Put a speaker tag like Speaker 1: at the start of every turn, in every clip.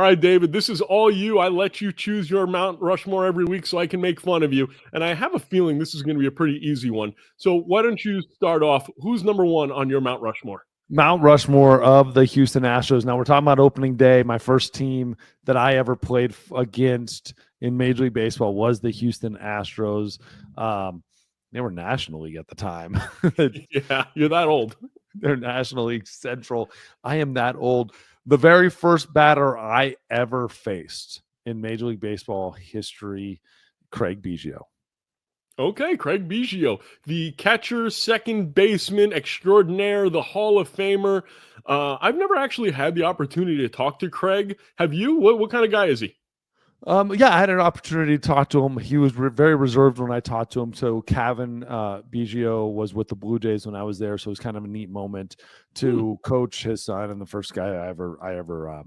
Speaker 1: right, David, this is all you. I let you choose your Mount Rushmore every week so I can make fun of you. And I have a feeling this is going to be a pretty easy one. So why don't you start off? Who's number one on your Mount Rushmore?
Speaker 2: Mount Rushmore of the Houston Astros. Now we're talking about opening day. My first team that I ever played against in Major League Baseball was the Houston Astros. They were National League at the time.
Speaker 1: Yeah, you're that old.
Speaker 2: They're National League Central. I am that old. The very first batter I ever faced in Major League Baseball history, Craig Biggio.
Speaker 1: Okay, Craig Biggio, the catcher, second baseman extraordinaire, the Hall of Famer. I've never actually had the opportunity to talk to Craig. Have you? What kind of guy is he?
Speaker 2: Yeah, I had an opportunity to talk to him. He was very reserved when I talked to him. So Kevin Biggio was with the Blue Jays when I was there, so it was kind of a neat moment to coach his son and the first guy I ever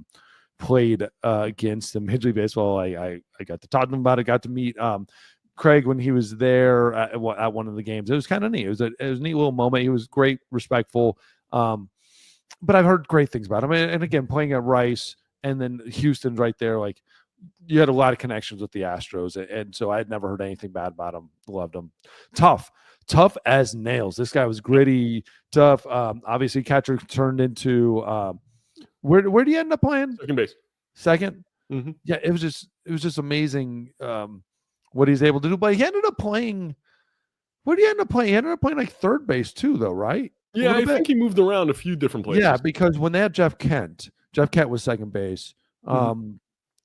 Speaker 2: played against in Major League Baseball. I got to talk to him about it. Got to meet Craig when he was there at one of the games. It was kind of neat. It was a neat little moment. He was great, respectful. But I've heard great things about him. And again, playing at Rice and then Houston's right there, like. You had a lot of connections with the Astros, and so I had never heard anything bad about him. Loved him. Tough as nails. This guy was gritty, tough. Obviously, catcher turned into where do you end up playing?
Speaker 1: Second base.
Speaker 2: Second.
Speaker 1: Mm-hmm.
Speaker 2: Yeah, it was just amazing what he's able to do. But he ended up playing. Where did he end up playing? He ended up playing like third base too, though, right?
Speaker 1: Yeah, I think he moved around a few different places.
Speaker 2: Yeah, because when they had Jeff Kent was second base.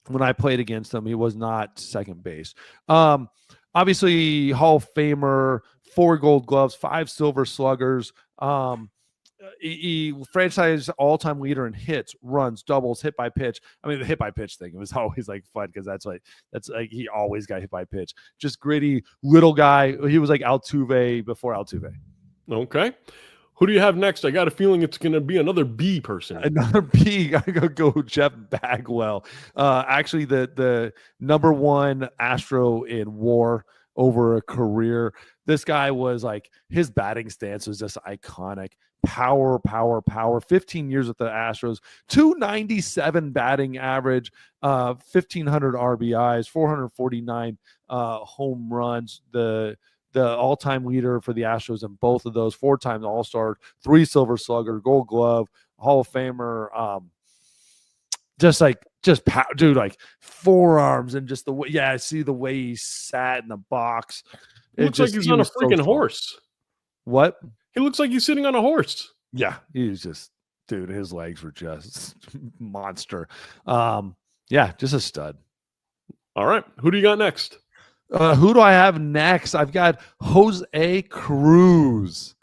Speaker 2: When I played against him, he was not second base. Obviously, Hall of Famer, 4 Gold Gloves, 5 Silver Sluggers. He franchise all-time leader in hits, runs, doubles, hit by pitch. I mean, the hit by pitch thing, it was always like fun because that's like he always got hit by pitch. Just gritty little guy. He was like Altuve before Altuve.
Speaker 1: Okay. Who do you have next? I got a feeling it's going to be another B person.
Speaker 2: Another B. I gotta go Jeff Bagwell. Actually, the number one Astro in WAR over a career. This guy was like, his batting stance was just iconic. Power. 15 years with the Astros, 297 batting average, 1,500 RBIs, 449 home runs. The all-time leader for the Astros in both of those, 4-time All-Star, 3 Silver Slugger, Gold Glove, Hall of Famer. Dude, like forearms and just the way. Yeah, I see the way he sat in the box.
Speaker 1: It looks like he's on a freaking horse.
Speaker 2: What?
Speaker 1: He looks like he's sitting on a horse.
Speaker 2: Yeah, he was just, dude. His legs were just monster. Yeah, just a stud.
Speaker 1: All right, who do you got next?
Speaker 2: Who do I have next? I've got Jose Cruz.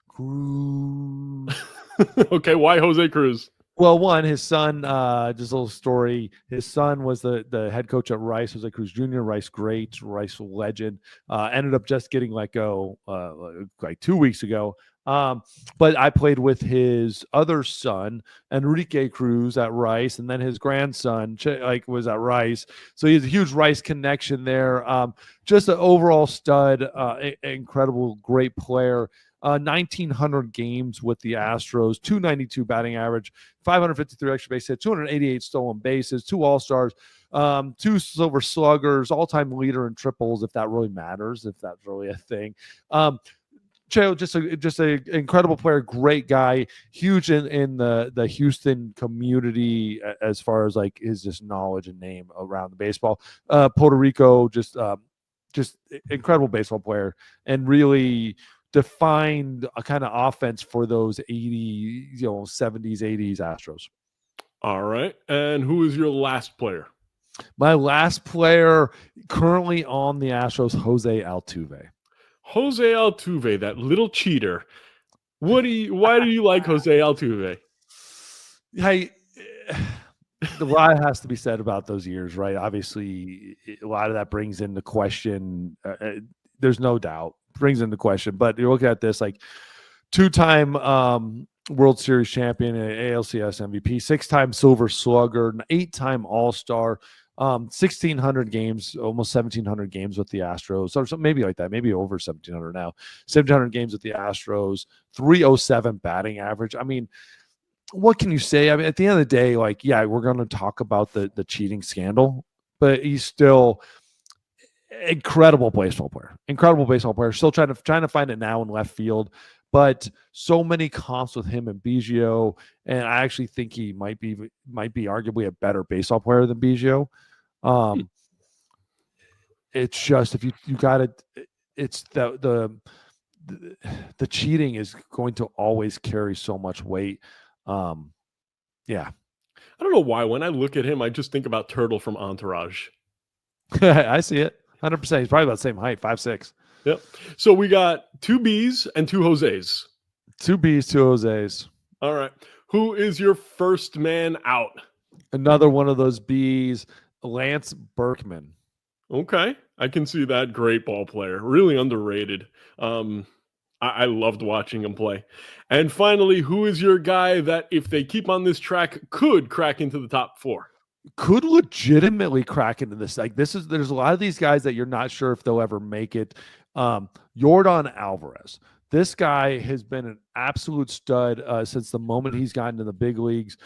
Speaker 1: Okay, why Jose Cruz?
Speaker 2: Well, one, his son, just a little story. His son was the head coach at Rice, Jose Cruz Jr., Rice great, Rice legend. Ended up just getting let go like 2 weeks ago. But I played with his other son, Enrique Cruz, at Rice, and then his grandson was at Rice. So he has a huge Rice connection there. Just an overall stud, incredible, great player. 1,900 games with the Astros, 292 batting average, 553 extra base hits, 288 stolen bases, 2 All-Stars, 2 Silver Sluggers, all-time leader in triples, if that really matters, if that's really a thing. Just a incredible player, great guy, huge in the Houston community as far as like his just knowledge and name around the baseball. Puerto Rico, just incredible baseball player, and really defined a kind of offense for those 70s, 80s Astros.
Speaker 1: All right. And who is your last player?
Speaker 2: My last player currently on the Astros, Jose Altuve.
Speaker 1: Jose Altuve, that little cheater. Why do you like Jose Altuve?
Speaker 2: Hey, a lot has to be said about those years, right? Obviously, a lot of that brings into question. There's no doubt brings into question. But you're looking at this like 2-time World Series champion, ALCS MVP, 6-time Silver Slugger, an 8-time All-Star. 1,600 games, almost 1,700 games with the Astros, or maybe like that, maybe over 1,700 now. 1,700 games with the Astros, 307 batting average. I mean, what can you say? I mean, at the end of the day, like, yeah, we're going to talk about the cheating scandal, but he's still incredible baseball player. Incredible baseball player. Still trying to find it now in left field, but so many comps with him and Biggio, and I actually think he might be arguably a better baseball player than Biggio. It's just if you got to, it's the cheating is going to always carry so much weight. Yeah.
Speaker 1: I don't know why. When I look at him, I just think about Turtle from Entourage.
Speaker 2: I see it. 100%. He's probably about the same height, 5'6".
Speaker 1: Yep. So we got 2 Bs and 2 Jose's.
Speaker 2: 2 Bs, 2 Jose's.
Speaker 1: All right. Who is your first man out?
Speaker 2: Another one of those Bs, Lance Berkman.
Speaker 1: Okay. I can see that. Great ball player. Really underrated. I loved watching him play. And finally, who is your guy that if they keep on this track could crack into the top 4?
Speaker 2: Could legitimately crack into this. Like there's a lot of these guys that you're not sure if they'll ever make it. Yordan Alvarez. This guy has been an absolute stud since the moment he's gotten to the big leagues.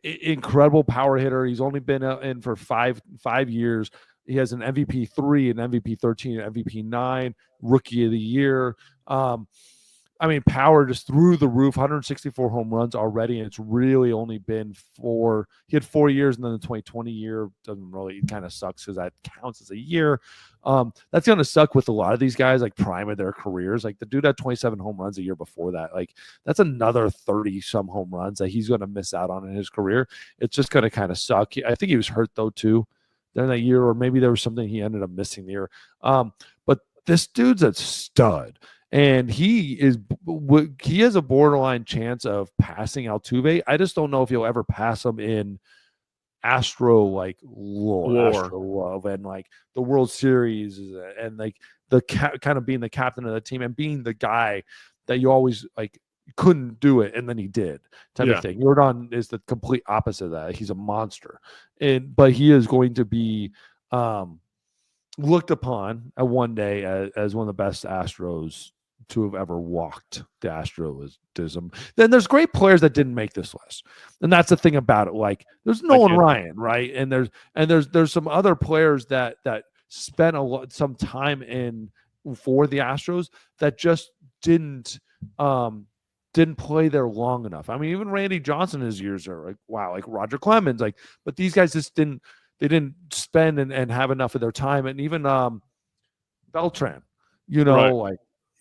Speaker 2: Incredible power hitter. He's only been in for five years. He has an MVP 3, an MVP 13, an MVP 9, Rookie of the Year. I mean, power just through the roof, 164 home runs already, and it's really only been 4. He had 4 years, and then the 2020 year doesn't really, it kind of sucks because that counts as a year. That's going to suck with a lot of these guys, like prime of their careers. Like the dude had 27 home runs a year before that. Like that's another 30-some home runs that he's going to miss out on in his career. It's just going to kind of suck. I think he was hurt, though, too, during that year, or maybe there was something he ended up missing the year. But this dude's a stud. And he has a borderline chance of passing Altuve. I just don't know if he'll ever pass him in Astro love and like the World Series and like the kind of being the captain of the team and being the guy that you always like couldn't do it and then he did type of thing. Yordan is the complete opposite of that. He's a monster, but he is going to be looked upon at one day as one of the best Astros to have ever walked the Astrosism. Then there's great players that didn't make this list, and that's the thing about it. Like there's Nolan Ryan, right? And there's some other players that spent some time in for the Astros that just didn't play there long enough. I mean, even Randy Johnson, his years are like wow, like Roger Clemens, like, but these guys just didn't spend and have enough of their time, and even Beltran, like.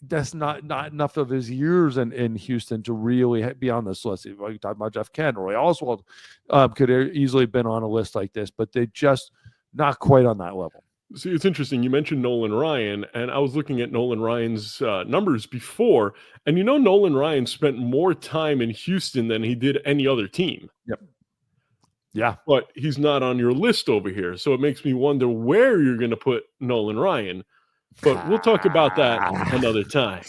Speaker 2: That's not enough of his years in Houston to really be on this list. If you talk about Jeff Ken, Roy Oswald could easily have been on a list like this, but they just not quite on that level.
Speaker 1: See, it's interesting. You mentioned Nolan Ryan, and I was looking at Nolan Ryan's numbers before, and Nolan Ryan spent more time in Houston than he did any other team.
Speaker 2: Yep. Yeah.
Speaker 1: But he's not on your list over here, so it makes me wonder where you're going to put Nolan Ryan. But we'll talk about that another time.